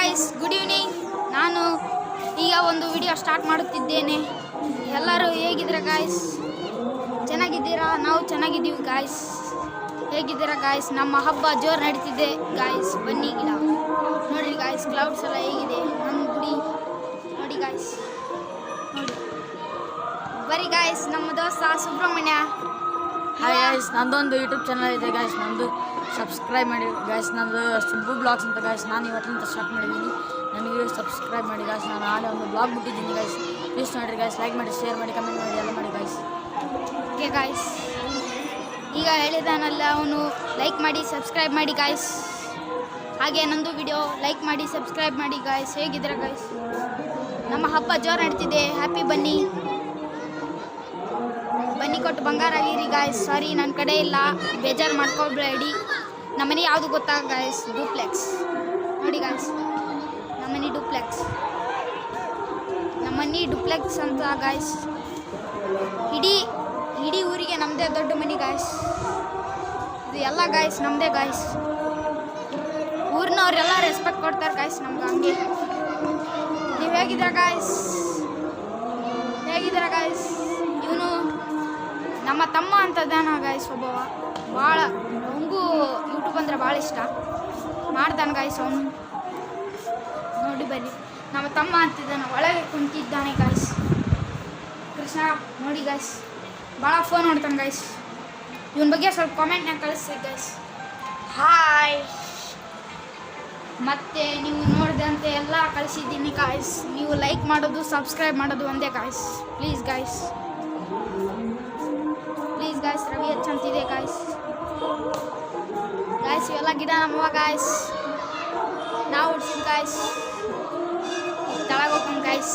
Guys, good evening. ನಾನು ಈಗ ಒಂದು ವಿಡಿಯೋ ಸ್ಟಾರ್ಟ್ ಮಾಡುತ್ತಿದ್ದೇನೆ. ಎಲ್ಲರೂ ಹೇಗಿದ್ದೀರಾ ಗಾಯ್ಸ್? ಚೆನ್ನಾಗಿದ್ದೀರಾ? ನಾವು ಚೆನ್ನಾಗಿದ್ದೀವಿ ಗಾಯ್ಸ್. ಹೇಗಿದ್ದೀರಾ ಗಾಯ್ಸ್? ನಮ್ಮ ಹಬ್ಬ ಜೋರು ನಡೀತಿದೆ ಗಾಯ್ಸ್. ಬನ್ನಿ ಗಿಡ ನೋಡಿರಿ ಗಾಯ್ಸ್, ಕ್ಲೌಡ್ಸ್ ಎಲ್ಲ ಹೇಗಿದೆ. ನಮ್ಮ ಗುಡಿ ನೋಡಿ ಗಾಯ್ಸ್, ನೋಡಿ ಬರೀ ಗಾಯ್ಸ್. ನಮ್ಮ ದೋಸ್ತ ಸುಬ್ರಹ್ಮಣ್ಯ. ಹಾಯ್ ಗಾಯ್ಸ್, ನಂದೊಂದು ಯೂಟ್ಯೂಬ್ ಚಾನಲ್ ಇದೆ ಗಾಯ್ಸ್, ನಂದು ಸಬ್ಸ್ಕ್ರೈಬ್ ಮಾಡಿ ಗಾಯ್ಸ್. ನಂದು ಸುಬ್ಬು ಬ್ಲಾಗ್ಸ್ ಅಂತ ಗಾಯ್ಸ್, ನಾನು ಇವತ್ತಿಂದ ಸ್ಟಾರ್ಟ್ ಮಾಡಿದ್ದೀನಿ. ನನಗೆ ಸಬ್ಸ್ಕ್ರೈಬ್ ಮಾಡಿ ಗಾಯ್ಸ್. ನಾನು ಆಡೋ ಒಂದು ಬ್ಲಾಗ್ ಬಿಟ್ಟಿದ್ದೀನಿ ಗಾಯ್ಸ್. ಪ್ಲೀಸ್ ನೋಡಿರಿ ಗಾಯ್ಸ್, ಲೈಕ್ ಮಾಡಿ, ಶೇರ್ ಮಾಡಿ, ಕಮೆಂಟ್ ಮಾಡಿ, ಎಲ್ಲ ಮಾಡಿ ಗಾಯ್ಸ್. ಓಕೆ ಗಾಯ್ಸ್, ಈಗ ಹೇಳಿದಾನಲ್ಲ ಅವನು, ಲೈಕ್ ಮಾಡಿ ಸಬ್ಸ್ಕ್ರೈಬ್ ಮಾಡಿ ಗಾಯ್ಸ್. ಹಾಗೆ ನಂದು ವಿಡಿಯೋ ಲೈಕ್ ಮಾಡಿ ಸಬ್ಸ್ಕ್ರೈಬ್ ಮಾಡಿ ಗಾಯ್ಸ್. ಹೇಗಿದ್ದೀರಾ ಗಾಯ್ಸ್? ನಮ್ಮ ಹಬ್ಬ ಜೋರು ನಡೀತಿದೆ. ಹ್ಯಾಪಿ ಬನ್ನಿ ಕೊಟ್ಟು ಬಂಗಾರ ಆಗಿರಿ ಗಾಯ್ಸ್. ಸಾರಿ, ನನ್ನ ಕಡೆ ಇಲ್ಲ, ಬೇಜಾರು ಮಾಡ್ಕೊಬೇಡಿ. ನಮ್ಮನೆ ಯಾವುದು ಗೊತ್ತಾ ಗಾಯ್ಸ್? ಡೂಪ್ಲೆಕ್ಸ್. ನೋಡಿ ಗಾಯ್ಸ್, ನಮ್ಮನೆ ಡೂಪ್ಲೆಕ್ಸ್ ಅಂತ ಗಾಯ್ಸ್. ಇಡೀ ಊರಿಗೆ ನಮ್ಮದೇ ದೊಡ್ಡ ಮನೆ ಗಾಯ್ಸ್. ಇದು ಎಲ್ಲ ಗಾಯ್ಸ್ ನಮ್ಮದೇ ಗಾಯ್ಸ್. ಊರಿನವ್ರೆಲ್ಲ ರೆಸ್ಪೆಕ್ಟ್ ಕೊಡ್ತಾರೆ ಗಾಯ್ಸ್ ನಮ್ಗೆ. ಹಂಗೆ ನೀವು ಹೇಗಿದ್ದೀರಾ ಗಾಯ್ಸ್? ಇವನು ನಮ್ಮ ತಮ್ಮ ಅಂತದಾನ ಗಾಯ್ಸ್. ಒಬ್ಬವ ಭಾಳ, ಅವನಿಗೂ ಯೂಟ್ಯೂಬ್ ಅಂದರೆ ಭಾಳ ಇಷ್ಟ, ಮಾಡ್ತಾನೆ ಗಾಯ್ಸ್ ಅವನು. ನೋಡಿ ಬನ್ನಿ, ನಮ್ಮ ತಮ್ಮ ಅಂತಿದ್ದಾನೆ, ಒಳಗೆ ಕುಂತಿದ್ದಾನೆ ಗಾಯ್ಸ್. ಕೃಷ್ಣ ನೋಡಿ ಗಾಯ್ಸ್, ಭಾಳ ಫೋನ್ ನೋಡ್ತಾನೆ ಗಾಯ್ಸ್. ಇವನ ಬಗ್ಗೆ ಸ್ವಲ್ಪ ಕಾಮೆಂಟ್ನಾಗ ಕಳಿಸ್ತೀವಿ ಗಾಯ್ಸ್. ಹಾಯ್. ಮತ್ತು ನೀವು ನೋಡಿದಂತೆ ಎಲ್ಲ ಕಳಿಸಿದ್ದೀನಿ ಗಾಯ್ಸ್. ನೀವು ಲೈಕ್ ಮಾಡೋದು, ಸಬ್ಸ್ಕ್ರೈಬ್ ಮಾಡೋದು ಒಂದೇ ಗಾಯ್ಸ್. ಪ್ಲೀಸ್ ಗಾಯ್ಸ್, ರವಿ ಹಚ್ಚಂತಿದೆ ಗಾಯ್ಸ್. ಇವೆಲ್ಲ ಗಿಡ ನಮ್ಮವ ಗಾಯ್ಸ್, ನಾವು ಹುಡ್ಸಿದ್ ಗಾಯ್ಸ್. ತಳಗ ಹೋಗ್ಕೊಂಡು ಗಾಯ್ಸ್.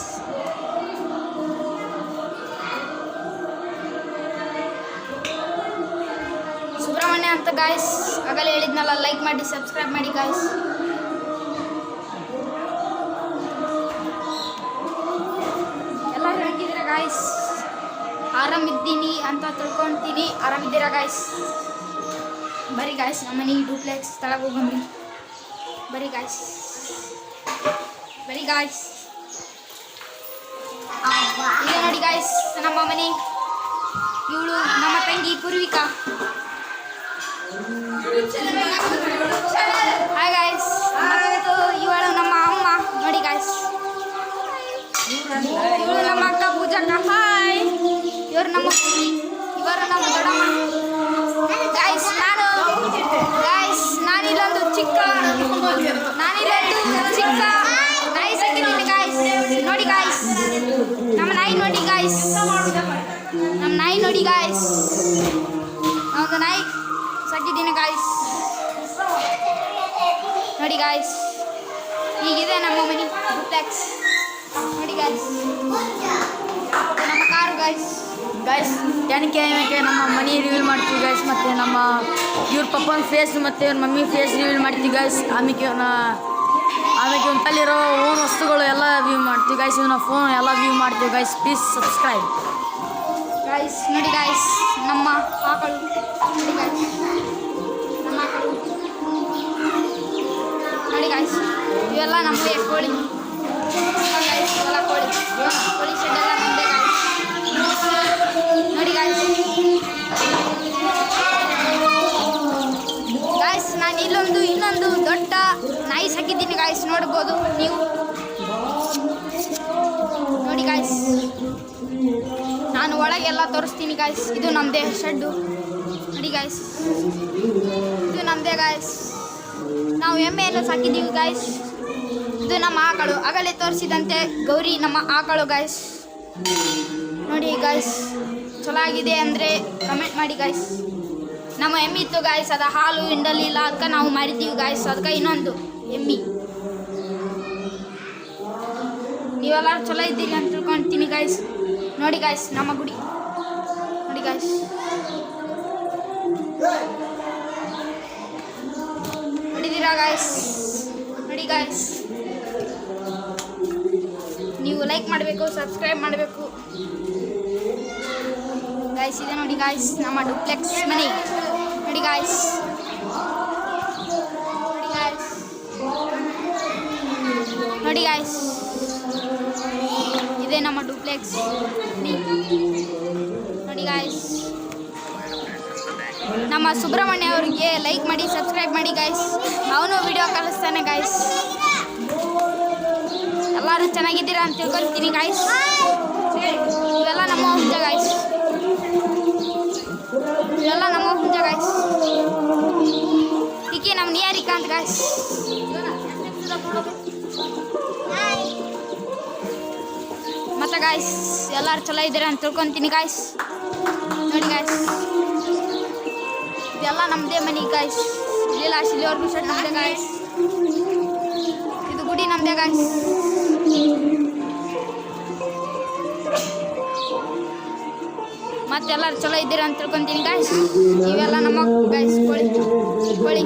ಸುಬ್ರಹ್ಮಣ್ಯ ಅಂತ ಗಾಯ್ಸ್, ಆಗಲೇ ಹೇಳಿದ್ನಲ್ಲ, ಲೈಕ್ ಮಾಡಿ ಸಬ್ಸ್ಕ್ರೈಬ್ ಮಾಡಿ ಗಾಯ್ಸ್. ಎಲ್ಲ ಹೇಗಿದ್ದೀರಾ ಗಾಯ್ಸ್? ಆರಾಮಿದ್ದೀನಿ ಅಂತ ತಿಳ್ಕೊಳ್ತೀನಿ. ಆರಾಮಿದ್ದೀರಾ ಗಾಯ್ಸ್? ಬರೀ ಗಾಯ್ಸ್, ನಮ್ಮನೆ ಡೂಪ್ಲೆಕ್ಸ್ ತಳಗ ಹೋಗಿ ಬರೀ ಗಾಯ್ಸ್. ಈಗ ನೋಡಿ ಗಾಯ್ಸ್, ನಮ್ಮ ಮನೆ. ಇವಳು ನಮ್ಮ ತಂಗಿ ಪೂರ್ವಿಕಾ. Hi guys. ಮತ್ತು ಇವಳು ನಮ್ಮ ಅಮ್ಮ. ನೋಡಿ ಗಾಯ್ಸ್, ಇವಳು ನಮ್ಮ ಅಕ್ಕ ಪೂಜಕ್ಕ. ಹಾಯ್. ಇವರು ನಮ್ಮ ದೊಡ್ಡಮ್ಮ ಗಾಯ್ಸ್. ನಾನಿಲ್ಲೊಂದು ಚಿಕ್ಕ ನಾಯಿ ಸಾಕಿದ್ದೀನಿ ಗಾಯ್ಸ್. ನೋಡಿ ಗಾಯ್ಸ್, ನಮ್ಮ ನಾಯಿ ನೋಡಿ ಗಾಯ್ಸ್. ಒಂದು ನಾಯಿ ಸಾಕಿದ್ದೀನಿ ಗಾಯ್ಸ್. ನೋಡಿ ಗಾಯ್ಸ್, ಹೀಗಿದೆ ನಮ್ಮ ಮನೆ ಡೂಪ್ಲೆಕ್ಸ್. ನೋಡಿ ಗಾಯ್ಸ್, ನಮ್ಮ ಕಾರು ಗಾಯ್ಸ್. ಏನಕ್ಕೆ ನಮ್ಮ ಮನಿ ರಿವೀಲ್ ಮಾಡ್ತೀವಿ ಗಾಯ್ಸ್. ಮತ್ತು ನಮ್ಮ ಇವ್ರ ಪಪ್ಪನ ಫೇಸ್ ಮತ್ತು ಇವ್ರ ಮಮ್ಮಿ ಫೇಸ್ ರಿವೀಲ್ ಮಾಡ್ತೀವಿ ಗಾಯ್ಸ್. ಆಮೇಲೆ ಇವನ ತಲ್ಲಿರೋ ಓನ್ ವಸ್ತುಗಳು ಎಲ್ಲ ವ್ಯೂ ಮಾಡ್ತೀವಿ ಗಾಯ್ಸ್. ಇವನ ಫೋನ್ ಎಲ್ಲ ವ್ಯೂ ಮಾಡ್ತೀವಿ ಗಾಯ್ಸ್. Please subscribe guys. ನೋಡಿ ಗಾಯ್ಸ್, ನಮ್ಮ ಆಕಳು. ನೋಡಿ ಗಾಯ್ಸ್, ನಮ್ಮ ಆಕಳು. ನೋಡಿ ಗಾಯ್ಸ್, ಇವೆಲ್ಲ ನಮ್ಮದೇ ಕೋಳಿ ಗಾಯ್ಸ್. ಇವೆಲ್ಲ ಕೋಳಿ ಶೆಡ್ ಎಲ್ಲ ನಮ್ಮದೇ ಗಾಯ್ಸ್. ನೋಡಿ ಗಾಯ್ಸ್, ನಾನು ಇನ್ನೊಂದು ದೊಡ್ಡ ನಾಯಿ ಸಾಕಿದ್ದೀನಿ ಗಾಯ್ಸ್. ನೋಡ್ಬೋದು ನೀವು. ನೋಡಿ ಗಾಯ್ಸ್, ನಾನು ಒಳಗೆಲ್ಲ ತೋರಿಸ್ತೀನಿ ಗಾಯ್ಸ್. ಇದು ನಮ್ಮದೇ ಶೆಡ್ಡು. ನೋಡಿ ಗಾಯ್ಸ್, ಇದು ನಮ್ಮದೇ ಗಾಯ್ಸ್. ನಾವು ಎಮ್ಮೆಯನ್ನು ಸಾಕಿದ್ದೀವಿ ಗಾಯ್ಸ್. ಇದು ನಮ್ಮ ಆಕಳು, ಆಗಲೇ ತೋರಿಸಿದಂತೆ ಗೌರಿ ನಮ್ಮ ಆಕಳು ಗಾಯ್ಸ್. ನೋಡಿ ಗಾಯ್ಸ್, ಚಲೋ ಆಗಿದೆ ಅಂದರೆ ಕಮೆಂಟ್ ಮಾಡಿ ಗಾಯ್ಸ್. ನಮ್ಮ ಎಮ್ಮಿ ಇತ್ತು ಗಾಯ್ಸ್, ಅದು ಹಾಲು ಹಿಂಡಲಿಲ್ಲ, ಅದಕ್ಕೆ ನಾವು ಮಾರಿದ್ದೀವಿ ಗಾಯ್ಸ್. ಅದಕ್ಕೆ ಇನ್ನೊಂದು ಎಮ್ಮಿ. ನೀವೆಲ್ಲರೂ ಚಲೋ ಇದ್ದೀರಿ ಅಂತ ತಿಳ್ಕೊಳ್ತೀನಿ ಗಾಯ್ಸ್. ನೋಡಿ ಗಾಯ್ಸ್, ನಮ್ಮ ಗುಡಿ. ನೋಡಿ ಗಾಯ್ಸ್, ನೋಡಿದ್ದೀರಾ ಗಾಯ್ಸ್? ನೋಡಿ ಗಾಯ್ಸ್, ನೀವು ಲೈಕ್ ಮಾಡಬೇಕು, ಸಬ್ಸ್ಕ್ರೈಬ್ ಮಾಡಬೇಕು ಗಾಯ್ಸ್. ಇದೆ ನೋಡಿ ಗಾಯ್ಸ್, ನಮ್ಮ ಡೂಪ್ಲೆಕ್ಸ್ ಮನೆ. ನೋಡಿ ಗಾಯ್ಸ್, ನೋಡಿ ಗಾಯ್ಸ್, ಇದೇ ನಮ್ಮ ಡೂಪ್ಲೆಕ್ಸ್. ನೋಡಿ ಗಾಯ್ಸ್, ನಮ್ಮ ಸುಬ್ರಹ್ಮಣ್ಯ ಅವರಿಗೆ ಲೈಕ್ ಮಾಡಿ, ಸಬ್ಸ್ಕ್ರೈಬ್ ಮಾಡಿ ಗಾಯ್ಸ್. ಅವನು ವಿಡಿಯೋ ಕಳಿಸ್ತಾನೆ ಗಾಯ್ಸ್. ಎಲ್ಲರೂ ಚೆನ್ನಾಗಿದ್ದೀರಾ ಅಂತ ತಿಳ್ಕೊಳ್ತೀನಿ ಗಾಯ್ಸ್. ಇವೆಲ್ಲ ನಮ್ಮ ಹುಂಜ ಗಾಯ್ಸ್, ಇವೆಲ್ಲ ನಮ್ಮ ಹುಂಜ ಗಾಯ್ಸ್. ಈಕೆ ನಮ್ಮ ನಿಯಾರಿಕಾ ಅಂತ ಗಾಯ್ಸ್. ಮತ್ತೆ ಗಾಯ್ಸ್ ಎಲ್ಲರೂ ಚಲೋ ಇದ್ದೀರಾ ಅಂತ ತಿಳ್ಕೊತೀನಿ ಗಾಯ್ಸ್. ನೋಡಿ ಗಾಯ್ಸ್, ಇದೆಲ್ಲ ನಮ್ಮದೇ ಮನೆ ಗಾಯ್ಸ್. ಇಲ್ಲಿಲ್ಲ ಶಿಲಿವರ್ಗು ಶೆಡ್ ನಮ್ಮದೇ ಗಾಯ್ಸ್. ಇದು ಗುಡಿ ನಮ್ಮದೇ ಗಾಯ್ಸ್. ಮತ್ತೆಲ್ಲರೂ ಚಲೋ ಇದ್ದೀರಾ ಅಂತ ತಿಳ್ಕೊತೀನಿ ಗಾಯ್ಸ್. ಇವೆಲ್ಲ ನಮ್ಮ ಗಾಯ್ಸ್ ಕೋಳಿ.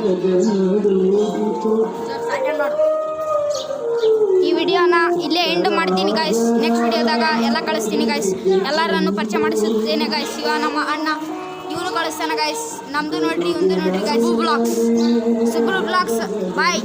ಈ ವಿಡಿಯೋನ ಇಲ್ಲೇ ಎಂಡ್ ಮಾಡ್ತೀನಿ ಗಾಯ್ಸ್. ನೆಕ್ಸ್ಟ್ ವಿಡಿಯೋದಾಗ ಎಲ್ಲ ಕಳಿಸ್ತೀನಿ ಗಾಯ್ಸ್. ಎಲ್ಲರನ್ನು ಪರಿಚಯ ಮಾಡಿಸುತ್ತೇನೆ ಗಾಯ್ಸ್. ಇವ ನಮ್ಮ ಅಣ್ಣ, ಇವನು ಕಳಿಸ್ತಾನೆ ಗಾಯ್ಸ್. ನಮ್ಮದು ನೋಡ್ರಿ, ಒಂದು ನೋಡ್ರಿ ಗಾಯ್ಸ್. ಸುಬ್ರು ಬ್ಲಾಗ್ಸ್ ಬಾಯ್.